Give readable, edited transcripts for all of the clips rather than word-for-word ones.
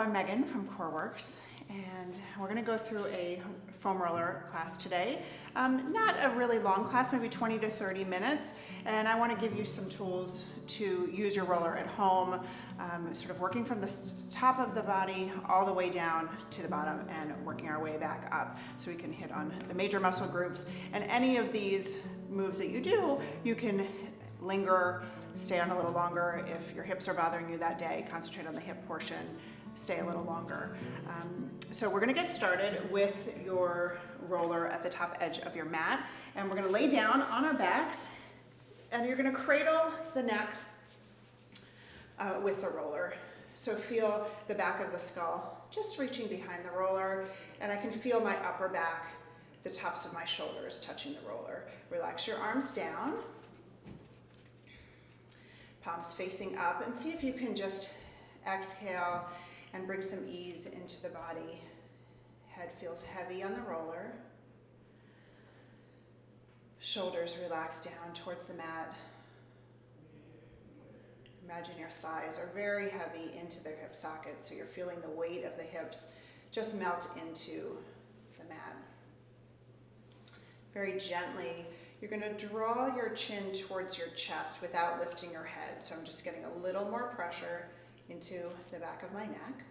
I'm Megan from CoreWorks, and we're going to go through a foam roller class today. Not a really long class, maybe 20 to 30 minutes, and I want to give you some tools to use your roller at home, sort of working from the top of the body all the way down to the bottom and working our way back up so we can hit on the major muscle groups. And any of these moves that you do, you can linger, stay on a little longer. If your hips are bothering you that day, concentrate on the hip portion, stay a little longer. So we're gonna get started with your roller at the top edge of your mat, and we're gonna lay down on our backs, and you're gonna cradle the neck with the roller. So feel the back of the skull just reaching behind the roller, and I can feel my upper back, the tops of my shoulders touching the roller. Relax your arms down, palms facing up, and see if you can just exhale and bring some ease into the body. Head feels heavy on the roller. Shoulders relax down towards the mat. Imagine your thighs are very heavy into their hip sockets, so you're feeling the weight of the hips just melt into the mat. Very gently, you're going to draw your chin towards your chest without lifting your head. So I'm just getting a little more pressure into the back of my neck.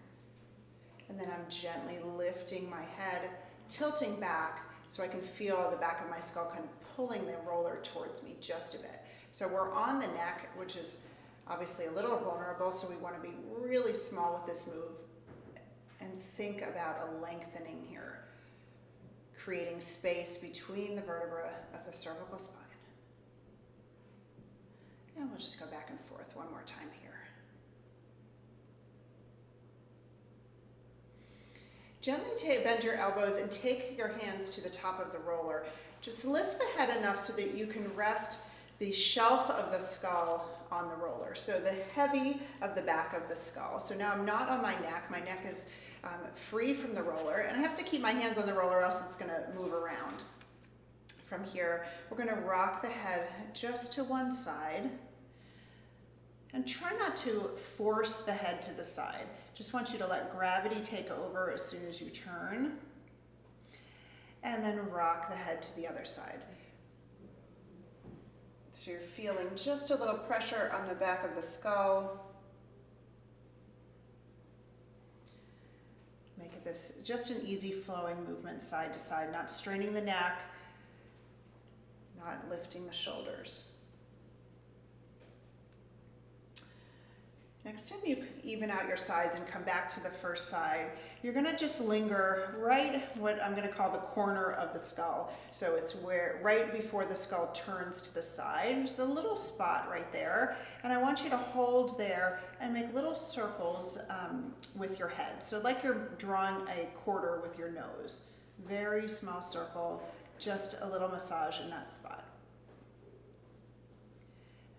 And then I'm gently lifting my head, tilting back so I can feel the back of my skull kind of pulling the roller towards me just a bit. So we're on the neck, which is obviously a little vulnerable, so we want to be really small with this move and think about a lengthening here, creating space between the vertebra of the cervical spine. And we'll just go back and forth one more time here. Gently bend your elbows and take your hands to the top of the roller. Just lift the head enough so that you can rest the shelf of the skull on the roller. So the heavy of the back of the skull. So now I'm not on my neck. My neck is free from the roller, and I have to keep my hands on the roller or else it's going to move around. From here, we're going to rock the head just to one side and try not to force the head to the side. Just want you to let gravity take over as soon as you turn, and then rock the head to the other side. So you're feeling just a little pressure on the back of the skull. Make this just an easy flowing movement side to side, not straining the neck, not lifting the shoulders. Next time you even out your sides and come back to the first side, you're gonna just linger right what I'm gonna call the corner of the skull. So it's where right before the skull turns to the side, just a little spot right there. And I want you to hold there and make little circles with your head. So like you're drawing a quarter with your nose. Very small circle, just a little massage in that spot.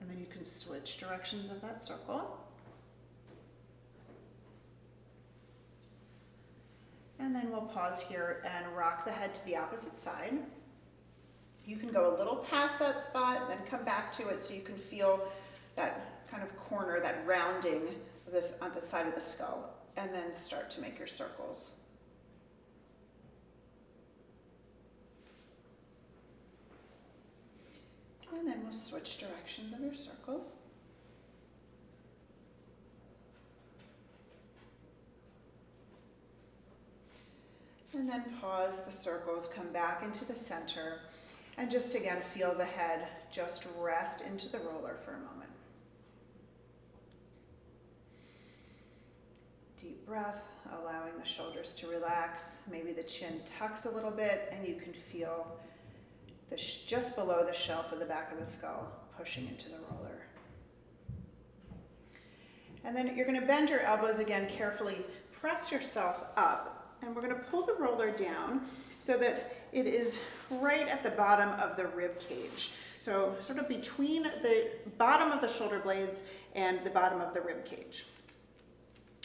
And then you can switch directions of that circle. And then we'll pause here and rock the head to the opposite side. You can go a little past that spot, then come back to it so you can feel that kind of corner, that rounding of this on the side of the skull, and then start to make your circles. And then we'll switch directions of your circles. And then pause the circles, come back into the center, and just again feel the head just rest into the roller for a moment. Deep breath, allowing the shoulders to relax. Maybe the chin tucks a little bit, and you can feel just below the shelf of the back of the skull pushing into the roller. And then you're going to bend your elbows again carefully, press yourself up. And we're going to pull the roller down so that it is right at the bottom of the rib cage. So sort of between the bottom of the shoulder blades and the bottom of the rib cage.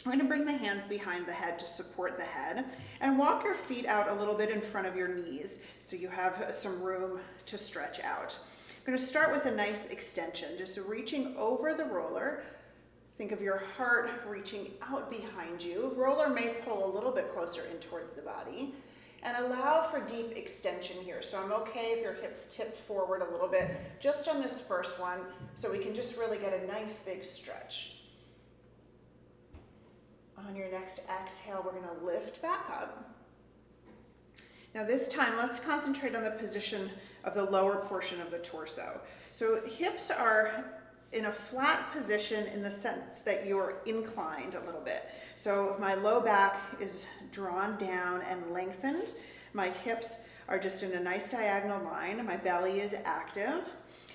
We're going to bring the hands behind the head to support the head and walk your feet out a little bit in front of your knees so you have some room to stretch out. I'm going to start with a nice extension, just reaching over the roller, Think of your heart reaching out behind you. Roller may pull a little bit closer in towards the body. And allow for deep extension here. So I'm okay if your hips tip forward a little bit, just on this first one, so we can just really get a nice big stretch. On your next exhale, we're gonna lift back up. Now this time, let's concentrate on the position of the lower portion of the torso. So hips are in a flat position in the sense that you're inclined a little bit. So my low back is drawn down and lengthened. My hips are just in a nice diagonal line. My belly is active.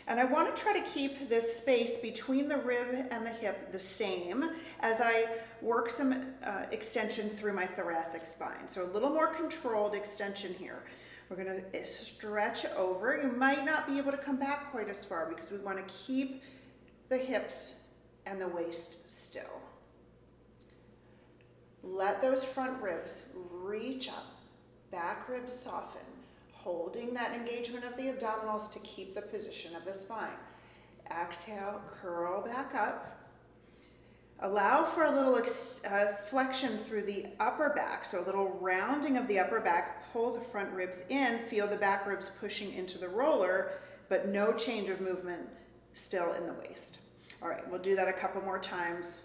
And I want to try to keep this space between the rib and the hip the same as I work some extension through my thoracic spine. So a little more controlled extension here. We're going to stretch over. You might not be able to come back quite as far because we want to keep the hips and the waist still. Let those front ribs reach up, back ribs soften, holding that engagement of the abdominals to keep the position of the spine. Exhale, curl back up. Allow for a little flexion through the upper back, so a little rounding of the upper back. Pull the front ribs in, feel the back ribs pushing into the roller, but no change of movement, still in the waist. All right, we'll do that a couple more times.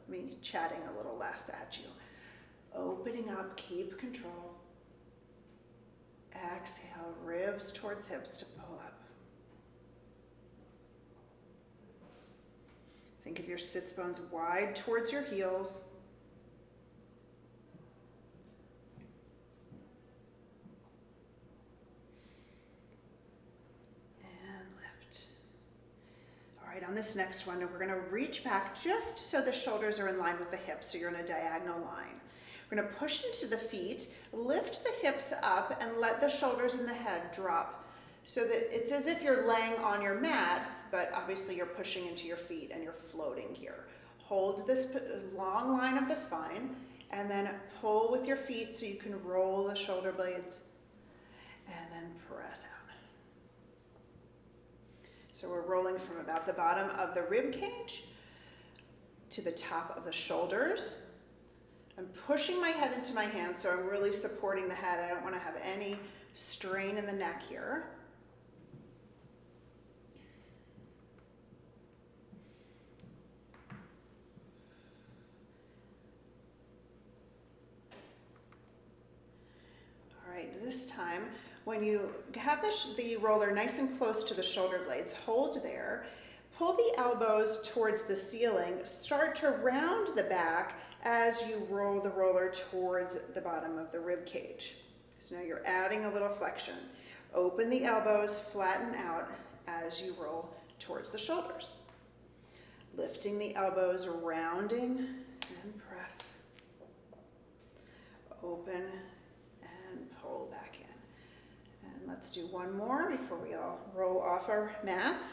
Me chatting a little less at you. Opening up, keep control. Exhale, ribs towards hips to pull up. Think of your sits bones wide towards your heels. On this next one, we're going to reach back just so the shoulders are in line with the hips, so you're in a diagonal line. We're going to push into the feet, lift the hips up, and let the shoulders and the head drop so that it's as if you're laying on your mat, but obviously you're pushing into your feet and you're floating here. Hold this long line of the spine and then pull with your feet so you can roll the shoulder blades and then press out. So we're rolling from about the bottom of the rib cage to the top of the shoulders. I'm pushing my head into my hands, so I'm really supporting the head. I don't want to have any strain in the neck here. All right, this time, when you have the roller nice and close to the shoulder blades, hold there, pull the elbows towards the ceiling, start to round the back as you roll the roller towards the bottom of the rib cage. So now you're adding a little flexion. Open the elbows, flatten out as you roll towards the shoulders. Lifting the elbows, rounding and press. Open and pull back in. And let's do one more before we all roll off our mats.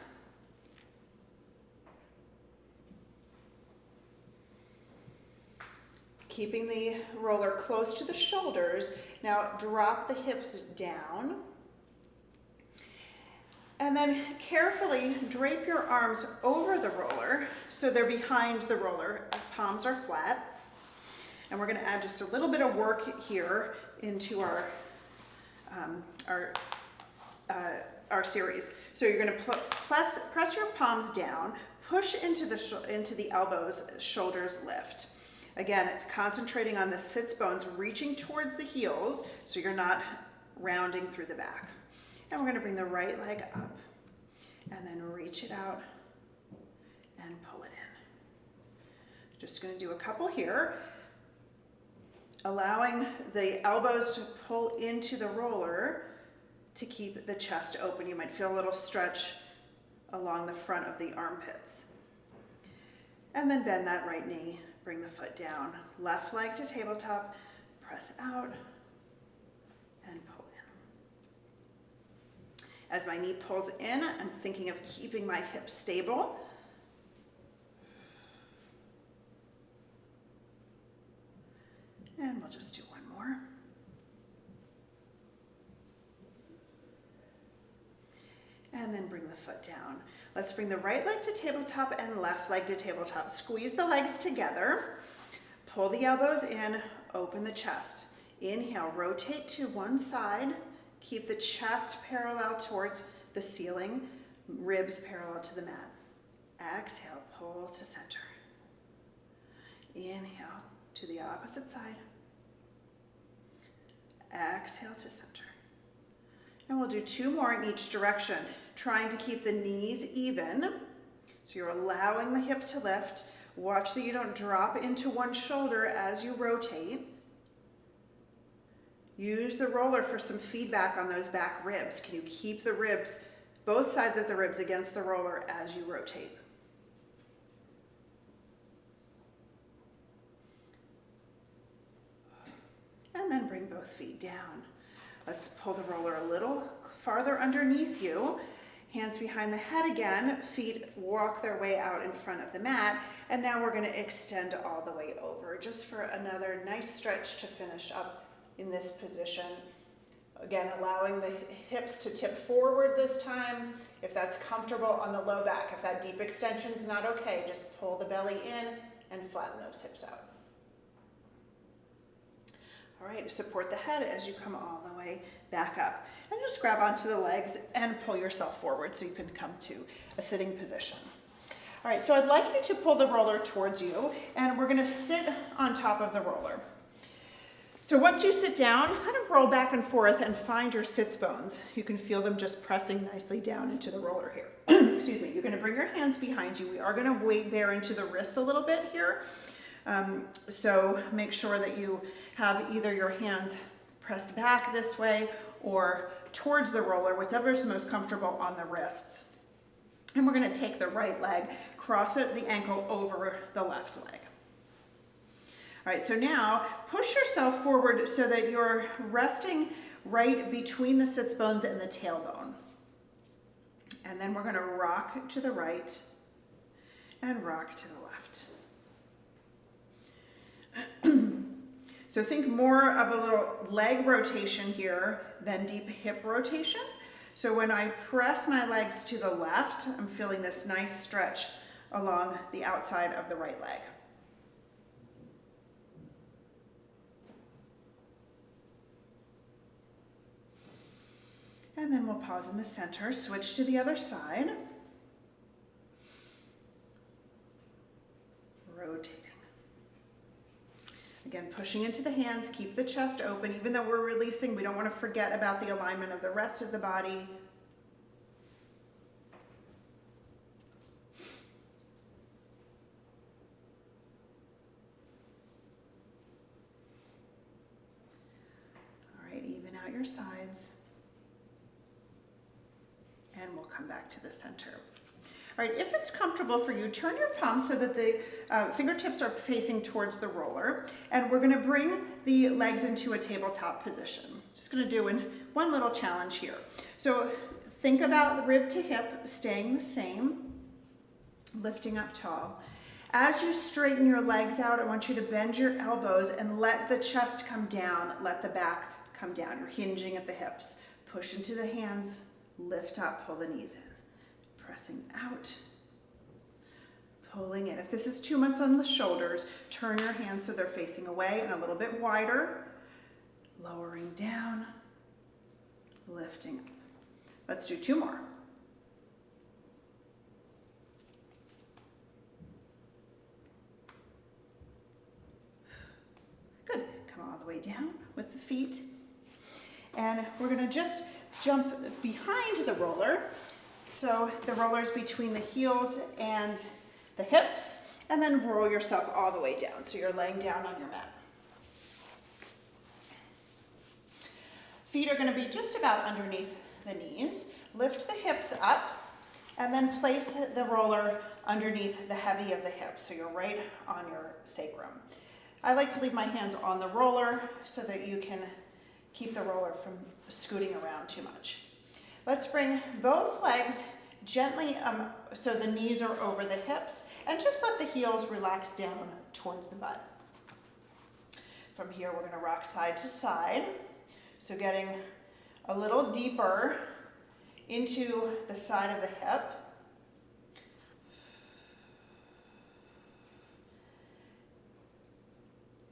Keeping the roller close to the shoulders. Now drop the hips down. And then carefully drape your arms over the roller so they're behind the roller. Palms are flat. And we're going to add just a little bit of work here into our series. So you're going to press your palms down, push into the elbows, shoulders lift. Again, concentrating on the sits bones, reaching towards the heels so you're not rounding through the back. And we're going to bring the right leg up and then reach it out and pull it in. Just going to do a couple here. Allowing the elbows to pull into the roller to keep the chest open. You might feel a little stretch along the front of the armpits. And then bend that right knee, bring the foot down. Left leg to tabletop, press out and pull in. As my knee pulls in, I'm thinking of keeping my hips stable. And we'll just do one more. and then bring the foot down. Let's bring the right leg to tabletop and left leg to tabletop. Squeeze the legs together. Pull the elbows in, open the chest. Inhale, rotate to one side. Keep the chest parallel towards the ceiling, ribs parallel to the mat. Exhale, pull to center. Inhale to the opposite side. Exhale to center. And we'll do 2 more in each direction, trying to keep the knees even. So you're allowing the hip to lift. Watch that you don't drop into one shoulder as you rotate. Use the roller for some feedback on those back ribs. Can you keep the ribs, both sides of the ribs against the roller as you rotate? And then bring both feet down. Let's pull the roller a little farther underneath you. Hands behind the head again. Feet walk their way out in front of the mat. And now we're going to extend all the way over just for another nice stretch to finish up in this position. Again, allowing the hips to tip forward this time. If that's comfortable on the low back, if that deep extension is not okay, just pull the belly in and flatten those hips out. All right, support the head as you come all the way back up. And just grab onto the legs and pull yourself forward so you can come to a sitting position. All right, so I'd like you to pull the roller towards you, and we're gonna sit on top of the roller. So once you sit down, kind of roll back and forth and find your sits bones. You can feel them just pressing nicely down into the roller here. Excuse me, you're gonna bring your hands behind you. We are gonna weight bear into the wrists a little bit here. So make sure that you have either your hands pressed back this way or towards the roller, whichever is most comfortable on the wrists. And we're gonna take the right leg, cross it, the ankle over the left leg. All right, so now push yourself forward so that you're resting right between the sits bones and the tailbone. And then we're gonna rock to the right and rock to the left. So think more of a little leg rotation here than deep hip rotation. So when I press my legs to the left, I'm feeling this nice stretch along the outside of the right leg. And then we'll pause in the center, switch to the other side. Rotating. Again, pushing into the hands, keep the chest open. Even though we're releasing, we don't want to forget about the alignment of the rest of the body. All right, even out your sides. And we'll come back to the center. All right, if it's comfortable for you, turn your palms so that the fingertips are facing towards the roller. And we're gonna bring the legs into a tabletop position. Just gonna do one little challenge here. So think about the rib to hip staying the same, lifting up tall. As you straighten your legs out, I want you to bend your elbows and let the chest come down, let the back come down. You're hinging at the hips. Push into the hands, lift up, pull the knees in. Pressing out, pulling in. If this is too much on the shoulders, turn your hands so they're facing away and a little bit wider. Lowering down, lifting up. Let's do 2 more. Good. Come all the way down with the feet. And we're going to just jump behind the roller. So the roller's between the heels and the hips, and then roll yourself all the way down. So you're laying down on your mat. Feet are going to be just about underneath the knees. Lift the hips up, and then place the roller underneath the heavy of the hips. So you're right on your sacrum. I like to leave my hands on the roller so that you can keep the roller from scooting around too much. Let's bring both legs gently so the knees are over the hips, and just let the heels relax down towards the butt. From here, we're gonna rock side to side. So getting a little deeper into the side of the hip.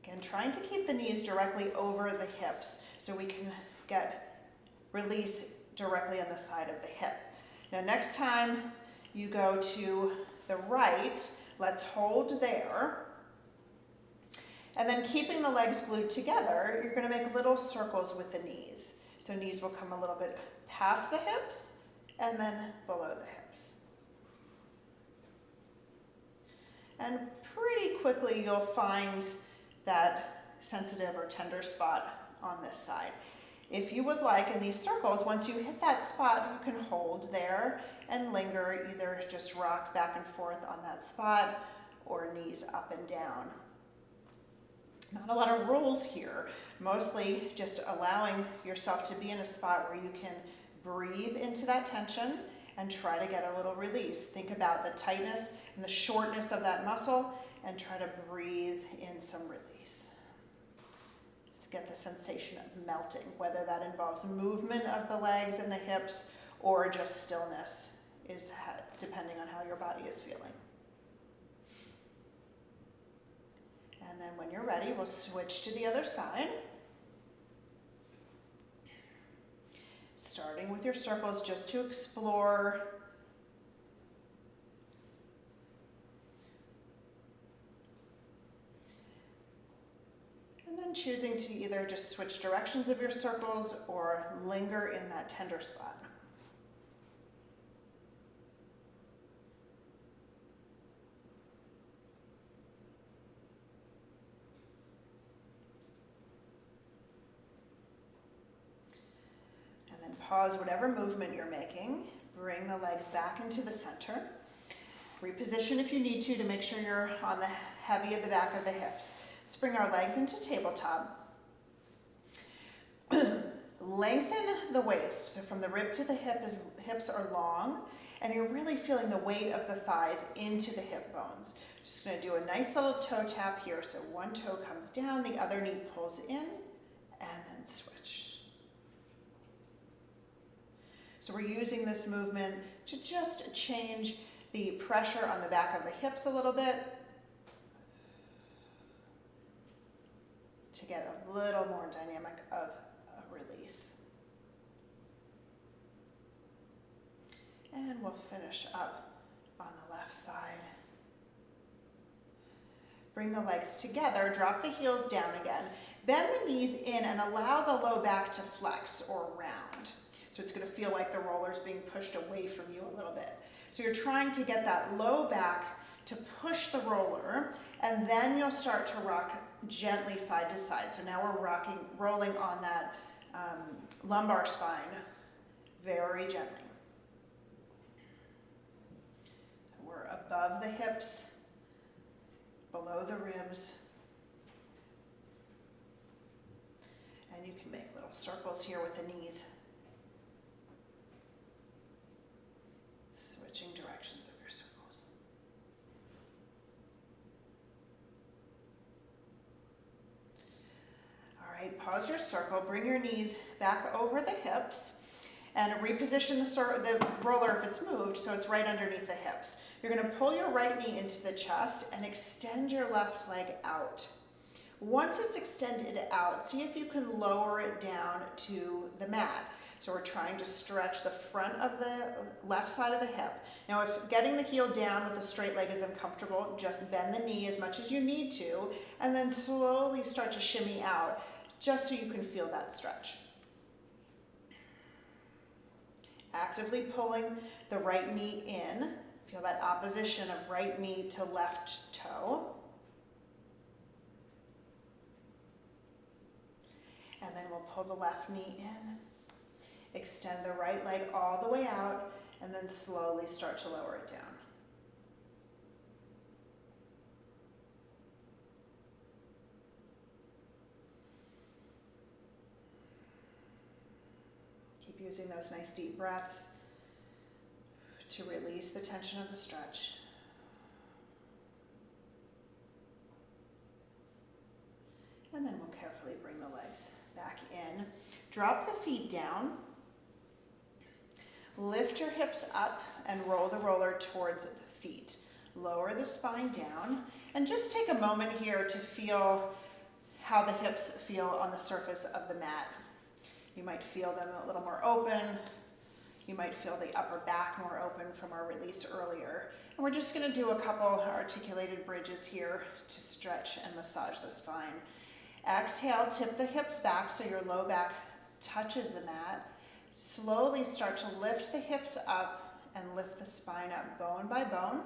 Again, trying to keep the knees directly over the hips so we can get release directly on the side of the hip. Now next time you go to the right, let's hold there. And then keeping the legs glued together, you're going to make little circles with the knees. So knees will come a little bit past the hips and then below the hips. And pretty quickly you'll find that sensitive or tender spot on this side. If you would like, in these circles, once you hit that spot, you can hold there and linger, either just rock back and forth on that spot or knees up and down. Not a lot of rules here, mostly just allowing yourself to be in a spot where you can breathe into that tension and try to get a little release. Think about the tightness and the shortness of that muscle and try to breathe in some release. Just get the sensation of melting, whether that involves movement of the legs and the hips or just stillness, is depending on how your body is feeling. And then when you're ready, we'll switch to the other side. Starting with your circles just to explore. And then choosing to either just switch directions of your circles or linger in that tender spot. Pause whatever movement you're making. Bring the legs back into the center. Reposition if you need to make sure you're on the heavy of the back of the hips. Let's bring our legs into tabletop. Lengthen the waist. So from the rib to the hips are long, and you're really feeling the weight of the thighs into the hip bones. Just going to do a nice little toe tap here. So one toe comes down, the other knee pulls in, and then switch. So we're using this movement to just change the pressure on the back of the hips a little bit to get a little more dynamic of a release. And we'll finish up on the left side. Bring the legs together, drop the heels down again, bend the knees in and allow the low back to flex or round. So it's going to feel like the roller's being pushed away from you a little bit. So you're trying to get that low back to push the roller, and then you'll start to rock gently side to side. So now we're rolling on that lumbar spine very gently. We're above the hips, below the ribs. And you can make little circles here with the knees. Switching directions of your circles. All right, pause your circle, bring your knees back over the hips, and reposition the roller if it's moved so it's right underneath the hips. You're going to pull your right knee into the chest and extend your left leg out. Once it's extended out, see if you can lower it down to the mat. So we're trying to stretch the front of the left side of the hip. Now if getting the heel down with a straight leg is uncomfortable, just bend the knee as much as you need to, and then slowly start to shimmy out, just so you can feel that stretch. Actively pulling the right knee in. Feel that opposition of right knee to left toe. And then we'll pull the left knee in. Extend the right leg all the way out, and then slowly start to lower it down. Keep using those nice deep breaths to release the tension of the stretch. And then we'll carefully bring the legs back in. Drop the feet down. Lift your hips up and roll the roller towards the feet. Lower the spine down and just take a moment here to feel how the hips feel on the surface of the mat. You might feel them a little more open. You might feel the upper back more open from our release earlier. And we're just going to do a couple articulated bridges here to stretch and massage the spine. Exhale, tip the hips back so your low back touches the mat. Slowly start to lift the hips up and lift the spine up bone by bone.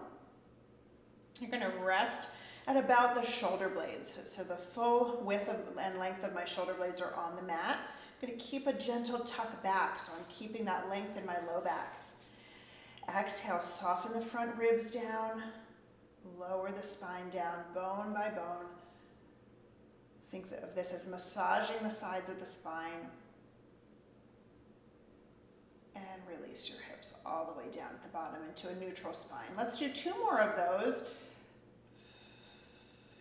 You're going to rest at about the shoulder blades. So the full width and length of my shoulder blades are on the mat. I'm going to keep a gentle tuck back, so I'm keeping that length in my low back. Exhale, soften the front ribs down. Lower the spine down bone by bone. Think of this as massaging the sides of the spine. And release your hips all the way down at the bottom into a neutral spine. Let's do 2 more of those.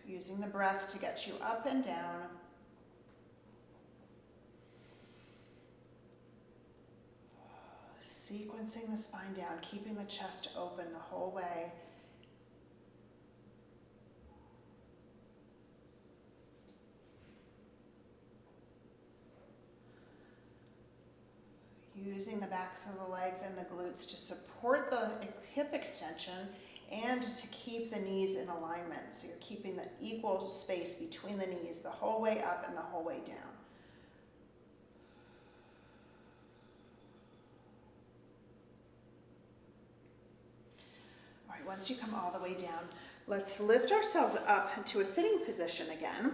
Using the breath to get you up and down. Sequencing the spine down, keeping the chest open the whole way. Using the backs of the legs and the glutes to support the hip extension and to keep the knees in alignment. So you're keeping the equal space between the knees the whole way up and the whole way down. All right, once you come all the way down, let's lift ourselves up to a sitting position again.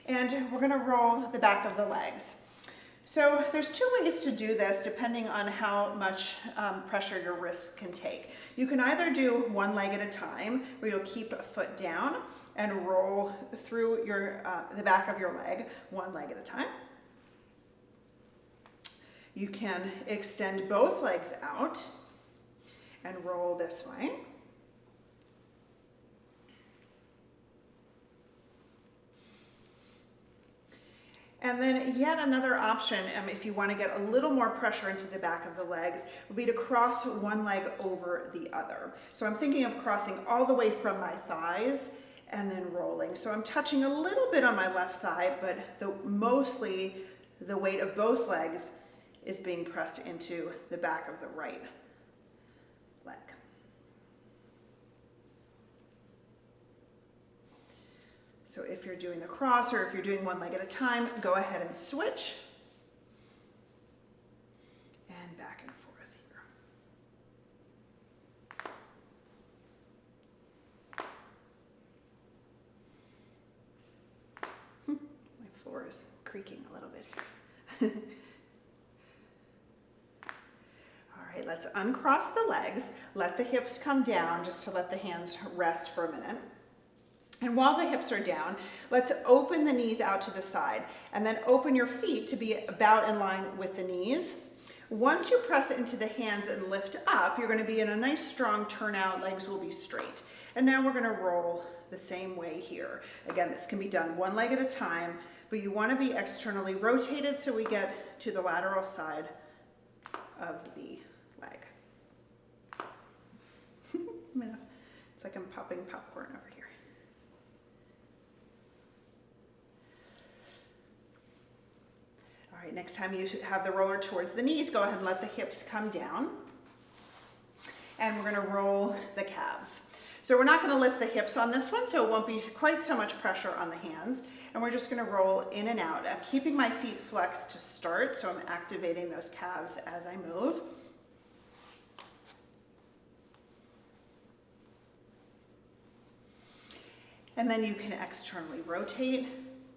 And we're going to roll the back of the legs. So there's 2 ways to do this depending on how much pressure your wrists can take. You can either do one leg at a time, where you'll keep a foot down and roll through the back of your leg, one leg at a time. You can extend both legs out and roll this way. And then yet another option, if you want to get a little more pressure into the back of the legs, would be to cross one leg over the other. So I'm thinking of crossing all the way from my thighs and then rolling. So I'm touching a little bit on my left thigh, but mostly the weight of both legs is being pressed into the back of the right leg. So if you're doing the cross or if you're doing one leg at a time, go ahead and switch. And back and forth here. My floor is creaking a little bit. All right, let's uncross the legs. Let the hips come down just to let the hands rest for a minute. And while the hips are down, let's open the knees out to the side and then open your feet to be about in line with the knees. Once you press it into the hands and lift up, you're going to be in a nice strong turnout, legs will be straight. And now we're going to roll the same way here. Again, this can be done one leg at a time, but you want to be externally rotated so we get to the lateral side of the leg. It's like I'm popping popcorn over here. All right, next time you have the roller towards the knees, go ahead and let the hips come down. And we're going to roll the calves. So we're not going to lift the hips on this one, so it won't be quite so much pressure on the hands. And we're just going to roll in and out. I'm keeping my feet flexed to start, so I'm activating those calves as I move. And then you can externally rotate,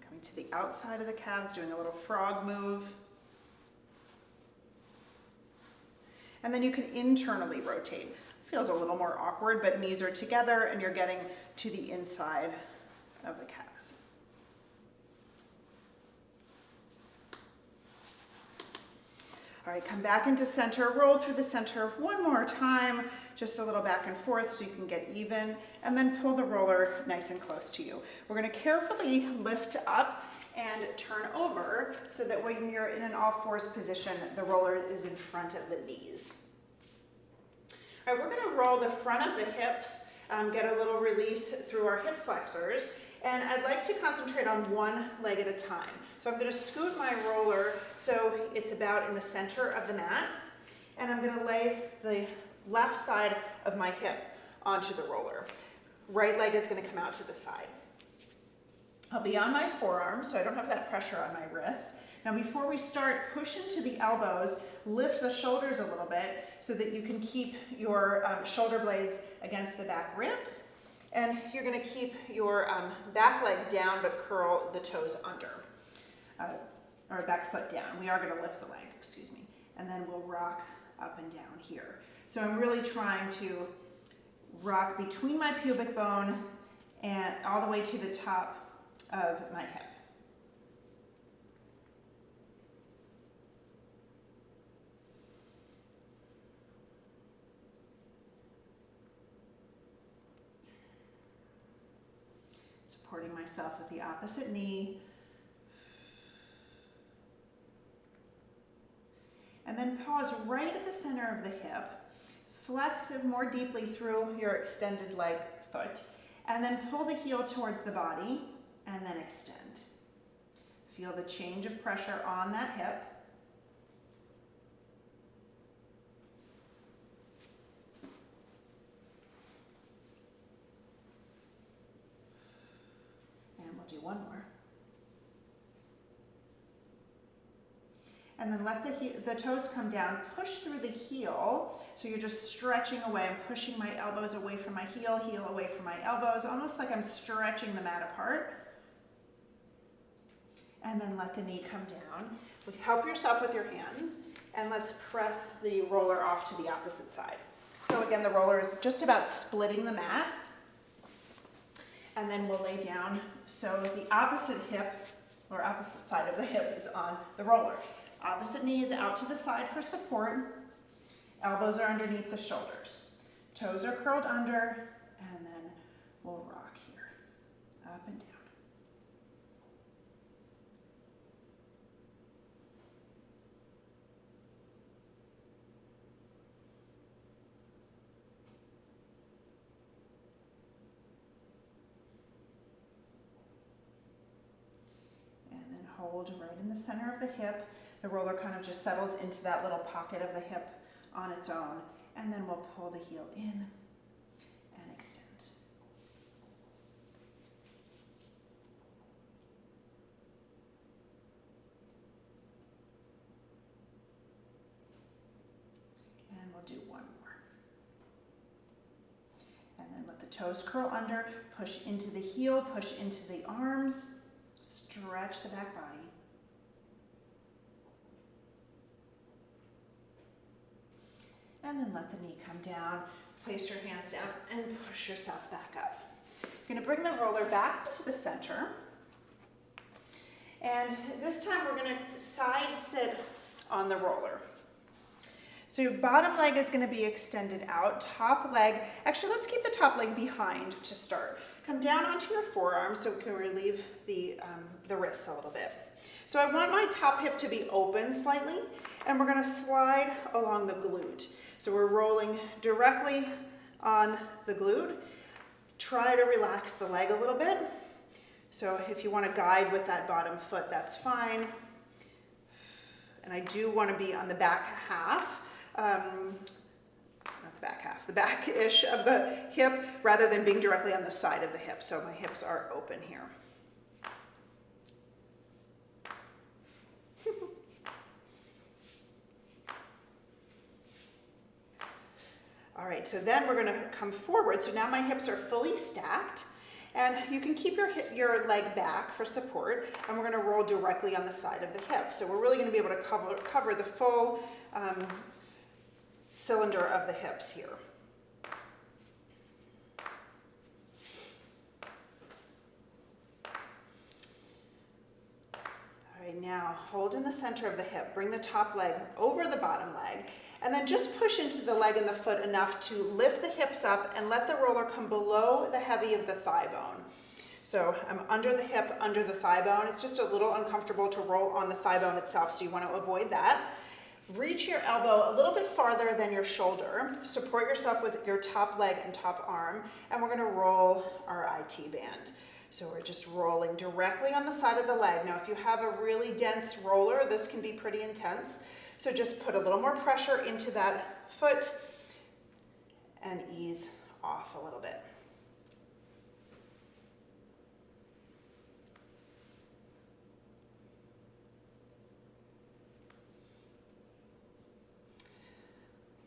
coming to the outside of the calves, doing a little frog move. And then you can internally rotate. Feels a little more awkward, but knees are together and you're getting to the inside of the calves. All right, come back into center, roll through the center one more time, just a little back and forth so you can get even, and then pull the roller nice and close to you. We're going to carefully lift up and turn over so that when you're in an all fours position, the roller is in front of the knees. All right, we're gonna roll the front of the hips, get a little release through our hip flexors, and I'd like to concentrate on one leg at a time. So I'm gonna scoot my roller so it's about in the center of the mat, and I'm gonna lay the left side of my hip onto the roller. Right leg is gonna come out to the side. I'll be on my forearms so I don't have that pressure on my wrists. Now before we start, push into the elbows, lift the shoulders a little bit so that you can keep your shoulder blades against the back ribs. And you're gonna keep your back leg down but curl the toes under, or back foot down. We are gonna lift the leg, excuse me. And then we'll rock up and down here. So I'm really trying to rock between my pubic bone and all the way to the top of my hip. Supporting myself with the opposite knee. And then pause right at the center of the hip. Flex it more deeply through your extended leg foot. And then pull the heel towards the body and then extend. Feel the change of pressure on that hip. And we'll do one more. And then let the toes come down, push through the heel. So you're just stretching away. I'm pushing my elbows away from my heel, heel away from my elbows, almost like I'm stretching the mat apart. And then let the knee come down. Help yourself with your hands, and let's press the roller off to the opposite side. So again, the roller is just about splitting the mat. And then we'll lay down so the opposite hip, or opposite side of the hip, is on the roller. Opposite knee is out to the side for support. Elbows are underneath the shoulders. Toes are curled under, and then we'll rock here, up and down. And then hold right in the center of the hip. The roller kind of just settles into that little pocket of the hip on its own, and then we'll pull the heel in and extend. And we'll do one more. And then let the toes curl under, push into the heel, push into the arms, stretch the back body. And then let the knee come down, place your hands down, and push yourself back up. You're gonna bring the roller back to the center. And this time we're gonna side sit on the roller. So your bottom leg is gonna be extended out, top leg, actually let's keep the top leg behind to start. Come down onto your forearms so we can relieve the wrists a little bit. So I want my top hip to be open slightly, and we're gonna slide along the glute. So we're rolling directly on the glute. Try to relax the leg a little bit. So if you want to guide with that bottom foot, that's fine. And I do want to be on the back half, not the back half, the back-ish of the hip, rather than being directly on the side of the hip. So my hips are open here. All right, so then we're gonna come forward. So now my hips are fully stacked, and you can keep your leg back for support, and we're gonna roll directly on the side of the hip. So we're really gonna be able to cover the full cylinder of the hips here. All right, now hold in the center of the hip, bring the top leg over the bottom leg, and then just push into the leg and the foot enough to lift the hips up and let the roller come below the heavy of the thigh bone. So I'm under the hip, under the thigh bone. It's just a little uncomfortable to roll on the thigh bone itself, so you want to avoid that. Reach your elbow a little bit farther than your shoulder. Support yourself with your top leg and top arm, and we're going to roll our IT band. So we're just rolling directly on the side of the leg. Now, if you have a really dense roller, this can be pretty intense. So just put a little more pressure into that foot and ease off a little bit.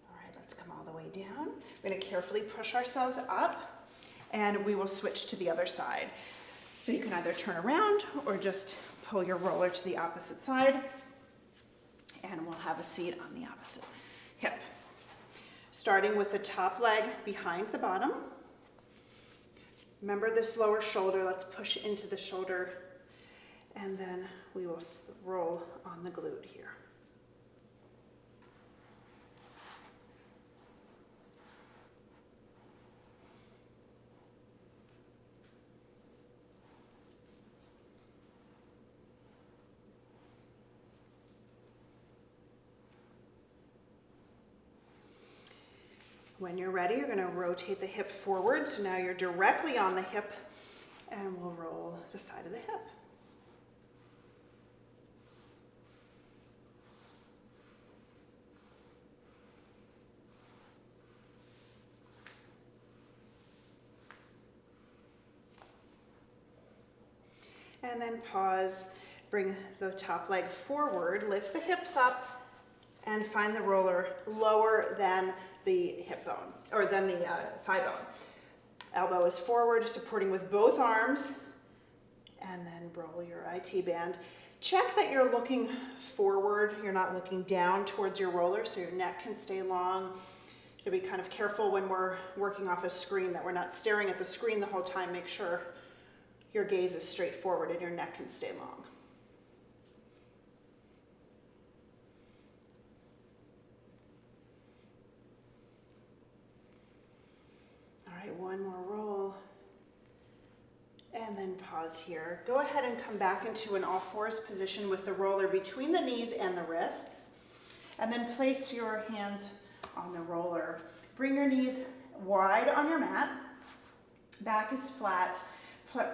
All right, let's come all the way down. We're going to carefully push ourselves up, and we will switch to the other side. So you can either turn around or just pull your roller to the opposite side, and we'll have a seat on the opposite hip. Starting with the top leg behind the bottom. Remember this lower shoulder, let's push into the shoulder, and then we will roll on the glute here. When you're ready, you're going to rotate the hip forward. So now you're directly on the hip, and we'll roll the side of the hip. And then pause, bring the top leg forward, lift the hips up, and find the roller lower than the hip bone, or than the thigh bone. Elbow is forward, supporting with both arms, and then roll your IT band. Check that you're looking forward, you're not looking down towards your roller, so your neck can stay long. You'll be kind of careful when we're working off a screen that we're not staring at the screen the whole time. Make sure your gaze is straight forward and your neck can stay long. One more roll, and then pause here. Go ahead and come back into an all fours position with the roller between the knees and the wrists, and then place your hands on the roller. Bring your knees wide on your mat, back is flat.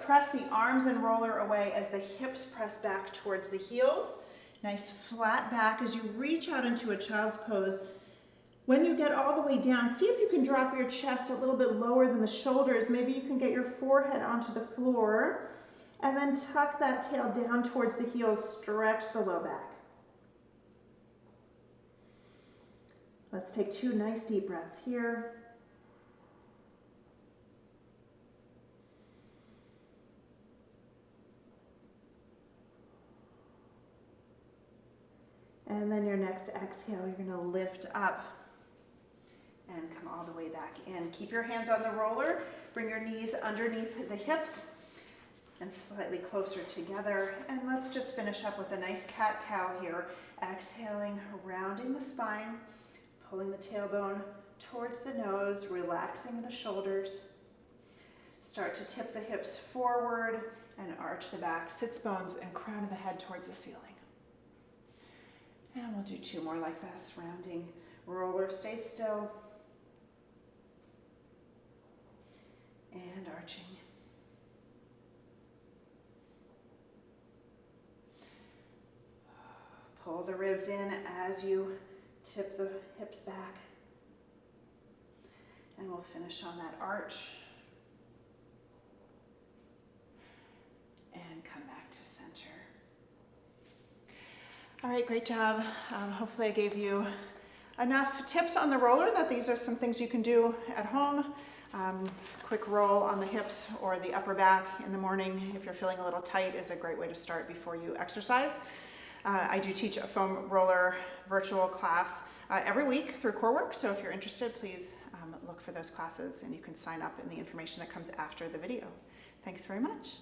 Press the arms and roller away as the hips press back towards the heels. Nice flat back as you reach out into a child's pose. When you get all the way down, see if you can drop your chest a little bit lower than the shoulders. Maybe you can get your forehead onto the floor, and then tuck that tail down towards the heels, stretch the low back. Let's take 2 nice deep breaths here. And then your next exhale, you're going to lift up and come all the way back in. Keep your hands on the roller. Bring your knees underneath the hips and slightly closer together. And let's just finish up with a nice cat-cow here. Exhaling, rounding the spine, pulling the tailbone towards the nose, relaxing the shoulders. Start to tip the hips forward and arch the back, sits bones and crown of the head towards the ceiling. And we'll do 2 more like this, rounding, roller, stay still, and arching. Pull the ribs in as you tip the hips back, and we'll finish on that arch, and come back to center. All right, great job. Hopefully I gave you enough tips on the roller that these are some things you can do at home. Quick roll on the hips or the upper back in the morning if you're feeling a little tight is a great way to start before you exercise. I do teach a foam roller virtual class every week through CoreWork, so if you're interested, please look for those classes and you can sign up in the information that comes after the video. Thanks very much.